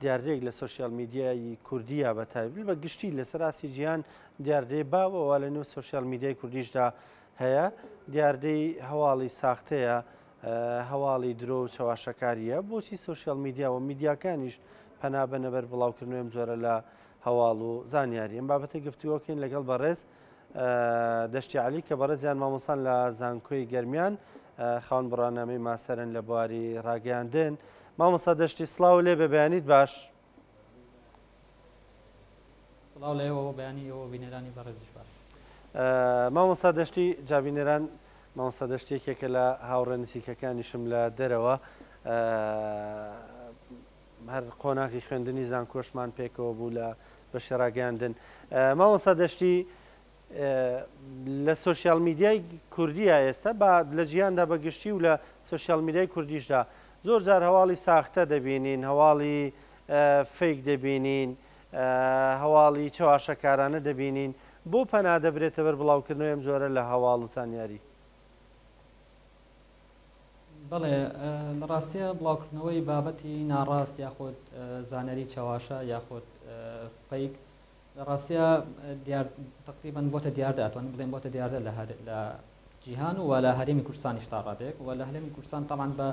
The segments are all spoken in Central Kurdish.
دیاردەیەک لە سوشیال میدیای کوردیە بە تایبەت بە گشتی لە سەراسی جیهان دیاردەی باوەوە لە نێو سوشیال میدیای کوردیشدا هەیە دیاردەی هەواڵی ساختەیە هەواڵی درۆ و چاواشەکاریە بۆچی سوشیال میدیا و میدیاکانیش پەنا بەنەبەر بڵاوکردنەوەم زۆرە لە هەواڵ و زانیاری ئەم بابەتە گفتووەکەین لەگەڵ بەڕێز دەشتی عەلی کە بەڕێزیان مامۆستان لە زانکۆی گەرمیان خاوەن بڕانامەی ماسەرن لە بواری ڕاگەیاندن مامۆستا دەشتی سڵاو لێ بە بەیانیت باش سڵاو لێەوە بەیانی ئەوە بینەرانی بەڕێزیش باش مامۆستا دەشتی جابینێران مامۆستا دەشتێکێکە لە هاوڕێ نزیکەکانیشم لە دەرەوە هەر قۆناغی خوێندنی زانکۆشمان پێکەوە بوو لە بەشی ڕاگەیاندن مامۆستا دەشتی لە سوشیال میدیای کوردیە ئێستا لە جیهاندا بەگشتی و لە سوشیال میدیای کوردیشدا زۆر جار هەواڵی ساختە دەبینین هەواڵی فەیک دەبینین هەواڵی چاواشەکارانە دەبینین بۆ پەنا دەبرێتە بەر بڵاوکردنەوەی ئەم جۆرە لە هەواڵ و زانیاری بەڵێ لە ڕاستیە بڵاوکردنەوەی بابەتی ناڕاست یاخود زانەری چاواشە یاخود فەیک لە ڕاستیە تقریبان بۆتە دیاردە ئەتوانین بڵێن بۆتە دیاردە لە جیهان و لە هەرێمی کوردستانیش تا ڕادێک و لە هەرێمی کوردستان تەمان بە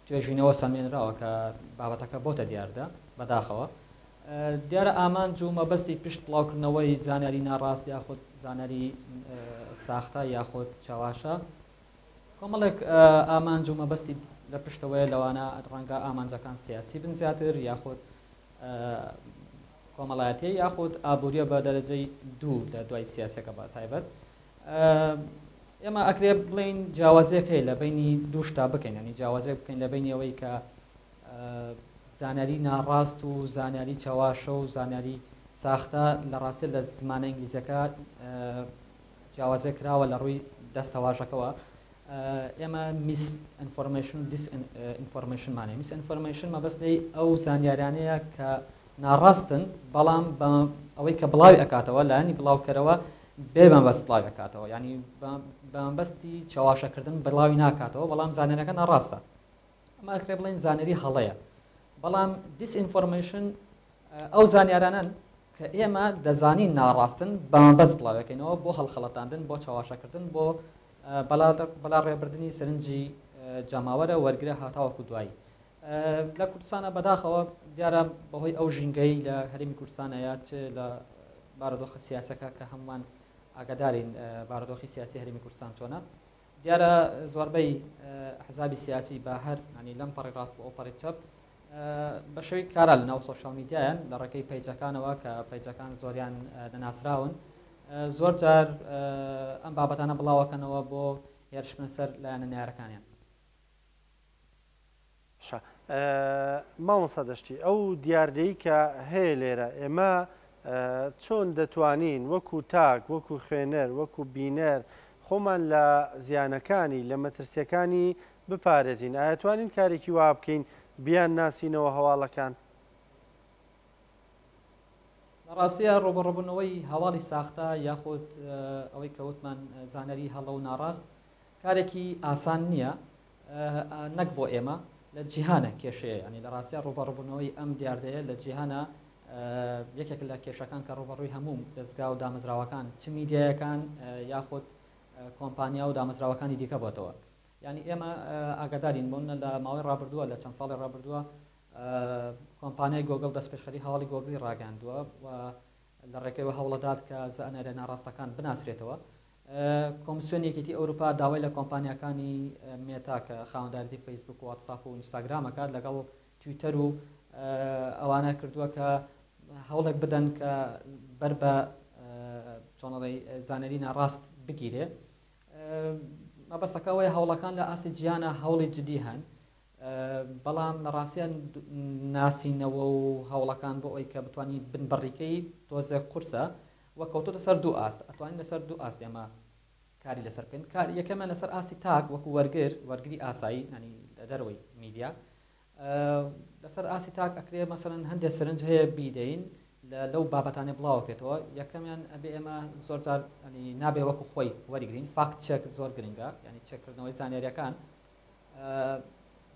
توێژینەوە سەمێنراوە کە بابەتەکە بۆتە دیاردە بەداخەوە دیارە ئامانج و مەبەستی پشت بڵاوکردنەوەی زانیاری ناڕاست یاخود زانەری ساختە یاخود چاواشە کۆمەڵێک ئامانج و مەبەستی لە پشتەوەی لەوانە ڕەنگە ئامانجەکان سیاسی بن زیاتر یاخود کۆمەڵایەتی یاخود ئابوووریە بە دەرەجەی دوو لە دوای سیاسەکە بە تایبەت ئێمە ئەکرێ بڵین جیاوازەکەی لە بینی دوو شتا بکەین ینی جیاوازێک بکەین لە بینی ئەوەی کە زانیاری ناڕاست و زانیاری چاواشە و زانیاری ساختە لە ڕاستی لە زمانە ئینگلیزەکە جیاوازە کراوە لە ڕووی دەستەواژەکەەوە ئێمە میس ئینفۆرمێشن و دیس ئینفۆرمێشنمانێ میس ئینفۆرمێشن مەبەستەی ئەو زانیاریانەیە کە ناڕاستن بەڵام ئەوەی کە بڵاوی ئەکاتەوە لایانی بڵاوکەرەوە بێ بەمبەست بڵاوی ئەکاتەوە ینی بەمبەستی چاواشەکردن بڵاوی ناکاتەوە بەڵام زانێنەکە ناڕاستە ئەمە ئەکرێ بڵێن زانێری هەڵەیە بەڵام دیس ئینفۆرمێشن ئەو زانیارانن کە ئێمە دەزانین ناڕاستن بەمبەست بڵاوەکەینەوە بۆ هەڵخەڵەتاندن بۆ چاواشەکردن بۆ بەلا ڕێبردننی سەرنجی جەماوەرە وەرگرە هاتاوەکو دوایی لە کوردستانە بەداخەوە دیارە بەهۆی ئەو ژینگەی لە هەرێمی کوردستانەیە لە بارودۆخە سیاسەکە کە هەمووان ئاگادارین بارودۆخی سیاسی هەرێمی کوردستان چۆنە دیارە زۆربەی حزابی سیاسی بە هەر ینی لەم پەڕی ڕاست بۆ ئەو پەڕی چەپ بە شێوەی کارا لە ناو سۆشیال میدیایان لە ڕێگەی پەیجەکانەوە کە پەیجەکان زۆریان دەناسراون زۆر جار ئەم بابەتانە بڵاوەکەنەوە بۆ هێرشکردن سەر لایەنە نارەکانیان مامۆستا دەشتی ئەو دیاردەی کە هەیە لێرە ئێمە چۆن دەتوانین وەکو تاک وەکو خوێنەر وەکو بینەر خۆمان لە زیانەکانی لە مەترسیەکانی بپارێزین ئاەتوانین کارێکی وا بکەین بیان ناسینەوە هەواڵەکان ڕاستیە ڕۆبەڕۆبوونەوەی هەواڵی ساختە یاخود ئەوەی کەوتمان زانەری هەڵە و ناڕاست کارێکی ئاسان نییە نەک بۆ ئێمە لە جیهانە کێشەیە ینی لە ڕاستیە ڕۆبەڕۆبوونەوەی ئەم دیاردەیە لە جیهانە یەکێک لە کێشەکان کە ڕۆبەڕووی هەموو دەستگا و دامەزراوەکان چ میدیایەکان یاخود کۆمپانیا و دامەزراوەکانی دیکە بۆتەوە ینی ئێمە ئاگادارین بۆن لە ماوەی ڕابردووە لە چەند ساڵی ڕابردووە کۆمپانیای گۆگڵ دەستپێشخەری هەواڵی گۆگڵی ڕاگەاندووە و لە ڕێگەیەوە هەوڵەدات کە زانەرە ناڕاستەکان بناسرێتەوە کۆمسیۆن یەکێتی ئەوروپا داوای لە کۆمپانیەکانی مێتا کە خاوەنداریی فەیسبوک و واتساپ و ئینستاگرامەکات لەگەڵ تویتەر و ئەوانە کردووە کە هەوڵێک بدەن کە بەر بە چۆنەڵی زانەری ناڕاست بگیرێ مەبەستەکەەوەی هەوڵەکان لە ئاستی جیانە هەوڵی جدی هەن بەڵام لە ڕاستیان ناسینەوە و هەوڵەکان بۆ ئەوی کە بتوانانی بنبڕیکەی تۆزێک قورسە وە کەوتۆتە سەر دوو ئاست ئەتوانین لەسەر دوو ئاست ئێمە کاری لەسەر بکەین کار یەکەمە لەسەر ئاستی تاک وەکو وەرگری ئاسایی ینی لە دەروەی میدیا لەسەر ئاسی تاک ئەکرێ مەسەرەن هەندێک سەرنج هەیە بیدەین لەو بابەتانێ بڵاوکرێتەوە یەکەمیان ئەبێ ئێمە زۆر جار نابێ وەکو خۆی وەریگرین فاکت چێک زۆر گرنگە ینی چێککردنەوەی زانیاریەکان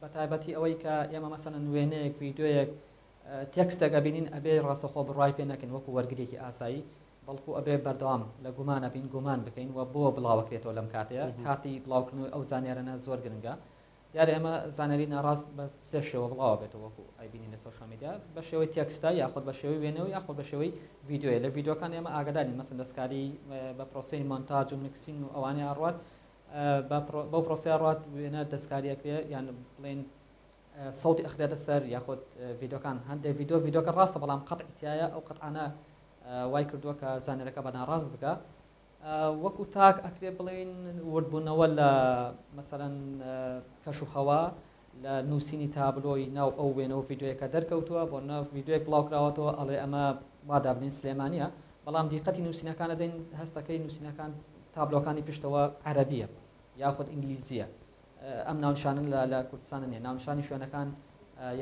بە تایبەتی ئەوەی کە ئێمە مەسەرەن وێنەیەک ڤیددیۆیەک تێکستێک ئەبینین ئەبێ ڕاستەخۆ بڕای پێ نەکەین وەکو وەرگێکی ئاسایی بەڵکو ئەبێ بەردەوام لە گومانە بین گومان بکەین و بۆ بڵاوەکرێتەوە لەم کاتەیە کاتی بڵاوکردنەوەی ئەو زانیارانە زۆر گرنگە دیارە ئێمە زانەری ناڕاست بە سێ شێوە بڵاوە بێتەوە وەکو ئەیبینین لە سۆشیال میدیا بە شێوەی تێکستە یاخود بە شێوەی وێنەوە یاخود بە شێوەی ڤیدیۆیە لە ڤیدیۆکان ئێمە ئاگادارین مەسەن دەستکاری بە پرۆسەی مۆنتاژ و میکسینگ و ئەوانەی ئاڕوات بەو پرۆسەی ئاڕوات وێنە دەستکاریەکرێ یان بڵێن سەوتی ئەخرێتە سەر یاخود ڤیدیۆکان هەندێک ڤیدیۆکە ڕاستە بەڵام قەتعیتایە ئەو قەتعانە وای کردووە کە زانەرەکە بە ناڕاست بکە وەکو تاک ئەکرێ بڵێن وردبوونەوە لە مەسەرەن کەش و هەوا لە نووسینی تابلۆی ناو ئەو وێنەوە ڤیدیۆیەکە دەرکەوتووە بۆ ناو ڤیدیۆیەک بڵاوکراوەتەوە ئەڵێ ئەمە وا دابنین سلێمانیە بەڵام دیقەتی نووسینەکانە دەین هەستەکەی نووسینەکان تابلۆکانی پشتەوە عەرەبیە یاخود ئینگلیزیە ئەم ناونشانن لە کوردستانە نیە ناونشانی شوێنەکان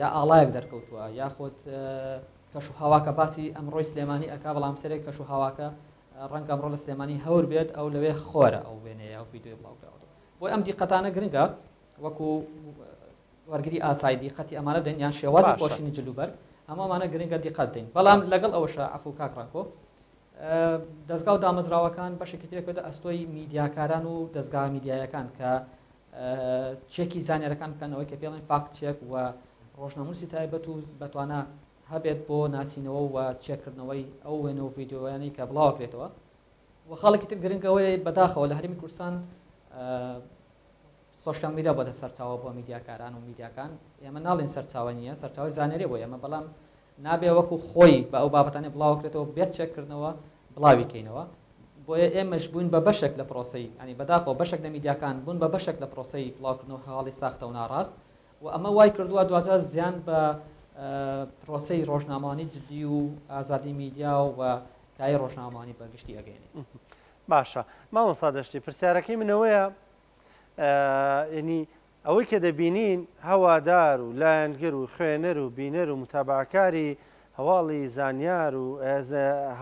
یا ئاڵایەک دەرکەوتووە یاخود کەش و هەواکە باسی ئەمڕۆی سلێمانی ئەکا بەڵام سەرێک کەش و هەواکە ڕەنگە ئەمڕۆ لە سلێمانی هەور بێت ئەو لەوێ خۆرە ئەو وێنەیە ئەو ڤیدیۆی بڵاوکراوەتەوە بۆی ئەم دیقەتانە گرنگە وەکو وەرگری ئاسایی دیقەتی ئەمانە دەین یان شێوازی پۆشینی جلوبەر هەمووانە گرنگە دیقەت دەین بەڵام لەگەڵ ئەوەشە عەفو کاک ڕانکۆ دەستگا و دامەزراوەکان بەشێکی ترێکەوە ئەستۆی میدیاکاران و دەستگا میدیایەکان کە چێکی زانیارەکان بکەنەوەی کە پێڵێن فاکت چێک و ڕۆژناموسی تایبەت و بەتوانە هەبێت بۆ ناسینەوە و چێکردنەوەی ئەو وێنە و ڤیدیۆیانەی کە بڵاوکرێتەوە و خاڵێکی تر گرنگەوەی بەداخەوە لە هەرێمی کوردستان سۆشیال میدیا بۆتە سەرچاوە بۆ میدیاکاران و میدیاکان ئێمە ناڵین سەرچاوە نییە سەرچاوی زانێری بۆ ئێمە بەڵام نابێ وەکو خۆی بە ئەو بابەتانێ بڵاوکرێتەوە بێت چێککردنەوە بڵاوی کەینەوە بۆیە ئێمەش بوون بە بەشێک لە پرۆسی ینی بەداخەوە بەشێک لە میدیاکان بوون بە بەشێک لە پرۆسی بڵاوکردنەوە هەواڵی ساختە و ناڕاست و ئەمە وای کردووە دوجار زیان بە پرۆسی ڕۆژنامانی جدی و ئازادی میدیا و کای ڕۆژنامانی بەگشتی ئەگەێنێ باشە مامۆستا دەشتی پرسیارەکەی منەوەیە ینی ئەوەی کە دەبینین هەوادار و لایەنگر و خوێنەر و بینەر و متابعکاری هەواڵی زانیار و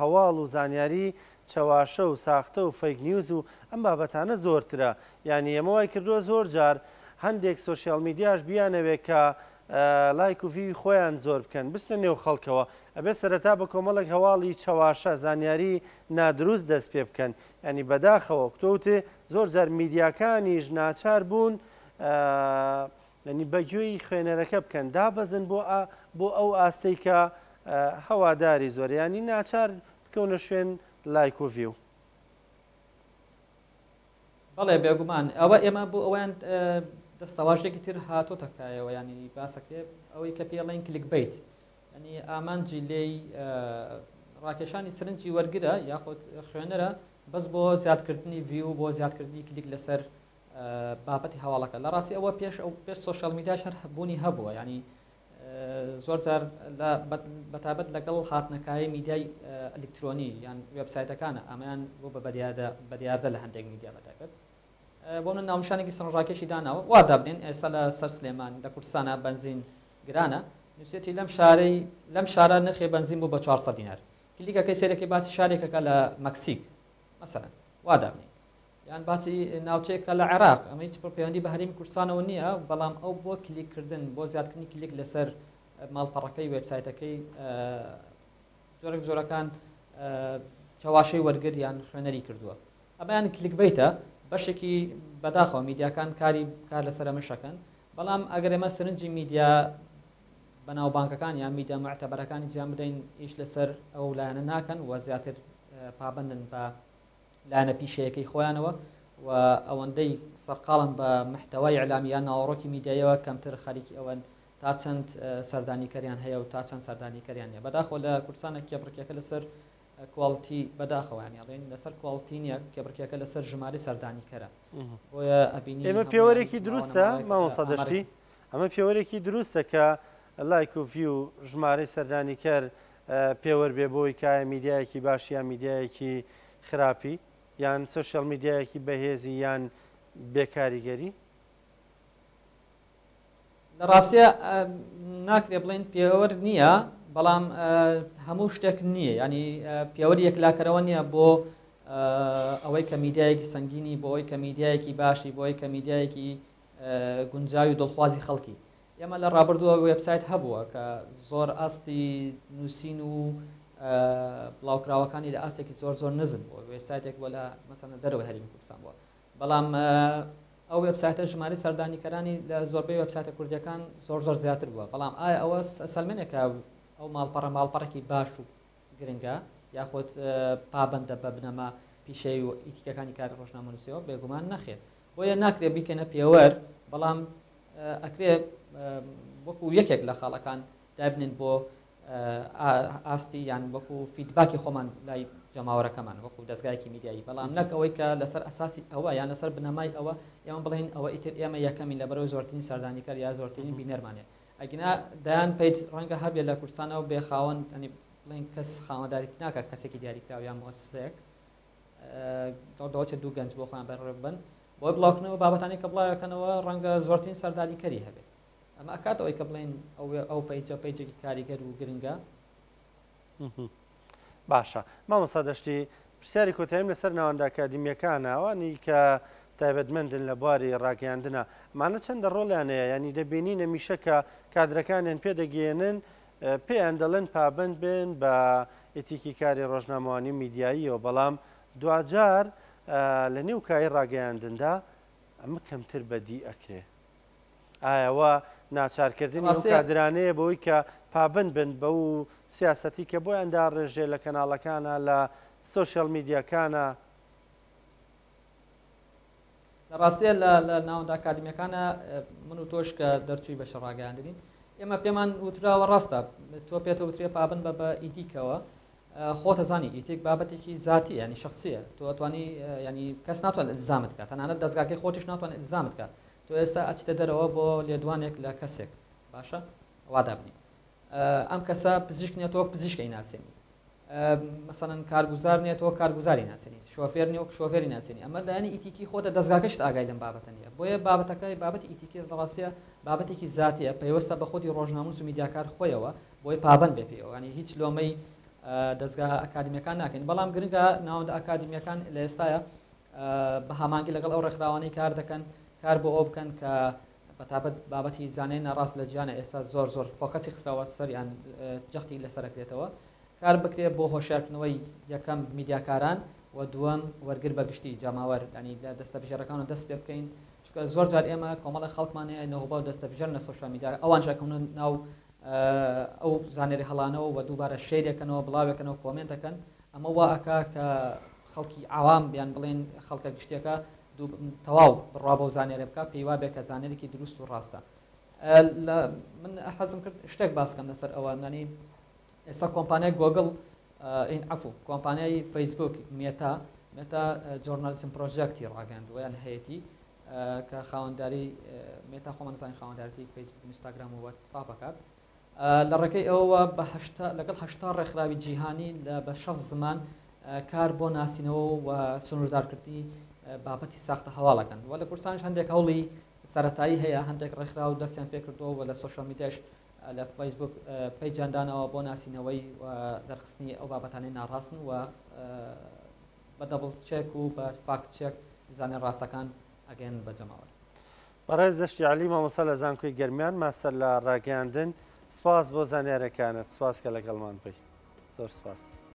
هەواڵ و زانیاری چەواشە و ساختە و فەیک نیوز و ئەم بابەتانە زۆرترە یعنی ئەمە وای کردووە زۆر جار هەندێک سۆشیال میدیاش بیانەوێت کە لایک و ڤیوی خۆیان زۆر بکەن بستە نێو خەڵکەوە ئەبێ سەرەتا بە کۆمەڵێک هەواڵی چەواشە زانیاری نادروست دەست پێ بکەن ینی بەداخەوە کتۆوتێ زۆر جار میدیاکانیش ناچار بوون ینی بەگوێی خوێنەرەکە بکەن دابەزن بۆ ئەو ئاستەی کە هەواداری زۆریانی ناچار بکەونە شوێن لایک و ڤیو بەڵێ بێگومان ئەوە ئێمە بۆ ئەویان دەستەواژێکی تر هاتۆ تەکایەوە ینی باسەکرێ ئەوەی کە پێڵێن کلیک بیت ینی ئامانجی لێی ڕاکێشانی سرنجی وەرگرە یاخود خوێنەرە بەس بۆ زیادکردنی ڤیو بۆ زیادکردنی کلیک لەسەر بابەتی هەواڵەکە لە ڕاستی ئەوە پێش سۆشیال میدیا شەر بوونی هەبووە ینی زۆر جار بەتابەت لەگەڵ هاتنەکایی میدیای ئەلکترۆنی یان وێبسایتەکانە ئەمەیان بۆ بەدیاردە لە هەندێک میدیا بەتابەت بۆ من ناونشانێکی سەرنجڕاکێشی داناوە وا دابنێن ئێستا لە سەر سلێمان لە کوردستانە بنزین گرانە نووسێتی لەم شارە نرخی بنزین بوو بە 400 دینار کلیکەکەی سێرەکەی باسی شارێکەکە لە مەکسیک مەسەلەن وا دابنێن یان باسی ناوچەیەکە لە عێراق ئەمە هیچ پەیوەندی بە هەرێمی کوردستانەوە نییە بەڵام ئەو بۆ کلیککردن بۆ زیادکردنی کلیک لەسەر ماڵپەڕەکەی وێبسایتەکەی جۆرەکان چاواشەی وەرگر یان خوێنەری کردووە ئەمەیان کلیک بیتە بەشێکی بەداخەوە میدیاکان کار لەسەر ئەمەشەکەن بەڵام ئەگەر ئێمە سرنجی میدیا بەناوبانکەکان یان میدیا معتەبەرەکانی جیان بدەین ئیش لەسەر ئەو لایەنە ناکەن و زیاتر پابندن بە لایەنە پیشەیەکەی خۆیانەوە و ئەوەندەی سەرقاڵن بە محتەوای ئیعلامیان ناوەڕۆکی میدیایەوە کەمتر خەریکی ئەوەن تا چەند سەردانیکەریان هەیە و تا چەند سەردانیکەریان هەیە بەداخەوە لە کوردستانە کێبڕکێکە لەسەر کوالتی بەداخەوەیان یاڵێن لەسەر کوالتی نییە کێبڕکێکە لەسەر ژمارە سەردانیکەرە بۆیە ئەبینی ئێمە پێوەرێکی دروستە مامۆستا دەشتی ئەمە پێوەرێکی دروستە کە لایک و ڤیو ژمارەی سەردانیکەر پێوەەر بێ بۆی کایە میدیایەکی باش یان میدیایەکی خراپی یان سۆشیال میدیایەکی بەهێزی یان بێکاریگەری لە ڕاستیە ناکرێ بڵێن پێوەەر نییە بەڵام هەموو شتێک نییە ینی پێوەری یەکلاکەرەوە نییە بۆ ئەوەی کە میدیایەکی سنگینی بۆ ئەوەی کە میدیایەکی باشی بۆ ئەوەی کە میدیایەکی گونجاوی و دڵخوازی خەڵکی ئێمە لە ڕابردووە وێبسایت هەبووە کە زۆر ئاستی نووسین و بڵاوکراوەکانی لە ئاستێکی زۆر نزم بووە وێبسایتێک بۆ لە مەسەڵەن دەرەوەی هەرێمی کوردستان بووە بەڵام ئەو وێبسایتە ژمارەی سەردانیکەرانی لە زۆربەی وێبسایتە کوردیەکان زۆر زیاتر بووە بەڵام ئایا ئەوە سەلمێنێکە ئەو ماڵپەڕێکی باش و گرنگە یاخۆت پابەندە بە بنەما پیشەی و ئیتیکەکانی کاری ڕۆژنامەنووسیەوە بێگومان نەخێت بۆیە ناکرێت بیکەنە پێوەەر بەڵام ئەکرێ وەکو یەکێک لە خاڵەکان دابنین بۆ ئاستی یان وەکو فیدباکی خۆمان لای جەماوەرەکەمان وەکو دەستگایکی میدیایی بەڵام نەک ئەوەی کە لەسەر ئەساسی ئەوە یان لەسەر بنەمای ئەوە ئێمە بڵین ئەوە ئیتر ئێمە یەکەمین لەبەرەوە زۆرترین سەردانیکار یا زۆرترین بینەرمانێ ئەگینا دایان پیج ڕەنگە هەبێت لە کوردستانەوە بێخاوەن ئەنی بڵین کەس خاوەنداری ناکە کەسێکی دیاریکراوە یان مؤسسەیەک دەوڵەتێ دوو گەنج بۆ خۆیان بەڕێوە بن بۆی بڵاوکردنەوە بابەتانی کە بڵاوەکەنەوە ڕەنگە زۆرترین سەردانیکەری هەبێت ئەمە ئەکاتەوەی کە بڵین ئەو پیجێکی کاریگەر و گرنگە باشە مامۆستا دەشتی پرسیاری کۆتاییم لەسەر ناوەندە ئەکادیمیەکانە ئەوانی کە تایبەتمەندن لە بواری ڕاگەیاندنە مانە چەندە ڕۆڵیانەیە ینی دەبینینە میشە کە کادرەکانیان پێدەگەێنن پێیان دەڵێن پابند بن بە ئێتیکی کاری ڕۆژنامەوانی میدیاییەوە بەڵام دوجار لە نێو کاری ڕاگەیاندندا ئەمە کەمتر بەدی ئەکرێ ئایاوە ناچارکردنی ئەو کادرانەیە بەوەی کە پابند بن بە و سیاسەتی کە بۆیان داڕێژێ لە کەناڵەکانە لە سۆشیال میدیاکانە لە ڕاستیە لە ناوەندە ئاکادمیەکانە من و تۆش کە دەرچووی بە شەڕاگەیاندنین ئێمە پێمان وتراوە ڕاستە تۆ پێێتە وترێ پابند بە ئیتیکەوە خۆتە زانی ئیتیک بابەتێکی ذاتی ینی شخصیە تۆ ئەتوانی ینی کەس ناتوانێت ئیلزامت کات تەنانەت دەستگاکەی خۆتیش ناتوانێت ئیلزامت کات تۆ ئێستا ئەچیتە دەرەوە بۆ لێدوانێک لە کەسێک باشە وادابنی ئەم کەسە پزیشک نێتەوە پزیشکی ناسێنی مەسەڵەن کارگوزار نێتەوە کارگوزاری ناسێنی شۆفێر نێوە شۆفێری ناسێنی ئەمە لایەنی ئیتیکی خۆتە دەستگاکەشت ئاگای لەم بابەتە نیە بۆیە بابەتەکەی بابەتی ئیتیکی ڕاستیە بابەتێکی ذاتیە پێوەستە بە خۆی ڕۆژنامەنووس و میدیاکار خۆیەوە بۆی پابند بێ پێەوە ینی هیچ لۆمەی دەستگا ئەکادمیەکان ناکەین بەڵام گرنگە ناوەندە ئەکادمیەکان لە ئێستاە بە هەمانگی لەگەڵ ئەو ڕێکخراوانەی کار دەکەن کار بۆ ئەو بکەن کە بەتابەت بابەتی زانای ناڕاست لە جیانە ئێستا زۆر فۆکەسی خستەوە سەریان جەختی لەسەرەکرێتەوە کار بکرێت بۆ هۆشیارکردنەوەی یەکەم میدیاکاران و دووەم وەرگر بەگشتی جاماوەر ینی لە دەستەبژێرەکان و دەست پێ بکەین چکە زۆر جار ئێمە کۆمەڵی خەڵکمانەیە نەوەبا و دەستەبژێر لە سۆشیال میدیا ئەوان ژەکەون ناو ئەو زانێری هەڵانەوە و دووبارە شێرێکەکەنەوە بڵاوێکەنەوە کۆمنتەکەن ئەمە وا ئەکا کە خەڵکی ئاوام بیان بڵێن خەڵکە گشتێکە تەواو بڕوا بۆ زانێرە بکە پێی وا بێ کە زانێرێکی دروست و ڕاستە من حەزم کرد شتێک باسکەم لەسەر ئەوانانی ئێستا کۆمپانیای گۆگڵ این عفو کۆمپانیای فەیسبوک مێتا جۆرنالیزم پرۆژێکتی ڕاگەاندووە یان هەیەتی کە خاوەنداری مێتا خۆمان نزانین خاوەندارەتی فەیسبوک ئینستاگرام و واتساپ بکات لە ڕێگەی ئەوە لەگەڵ 80 ڕێکخراوی جیهانی بە 6 زمان کار بۆ ناسینەوە و سنووردارکردنی بابەتی ساختە هەواڵەکەن و لە کوردستانش هەندێک هەوڵی سەرەتایی هەیە هەندێک ڕێکخرا و دەستیان پێکردەوە و لە سۆشیال میدیاش لە فەیسبوک پەیجاندانەوە بۆ ناسینەوەی و دەرخستنی ئەو بابەتانەی ناڕاستن و بە دەبڵ چێک و بە فاکت چێک زانێ ڕاستەکان ئەگەن بە جەماوەر بەڕێز دەشتی عەلی مامۆستا لە زانکۆی گەرمیان ماستەر لە ڕاگەیاندن سپاس بۆ زانیارەکانت سپاس کە لەگەڵمان بی زۆر سپاس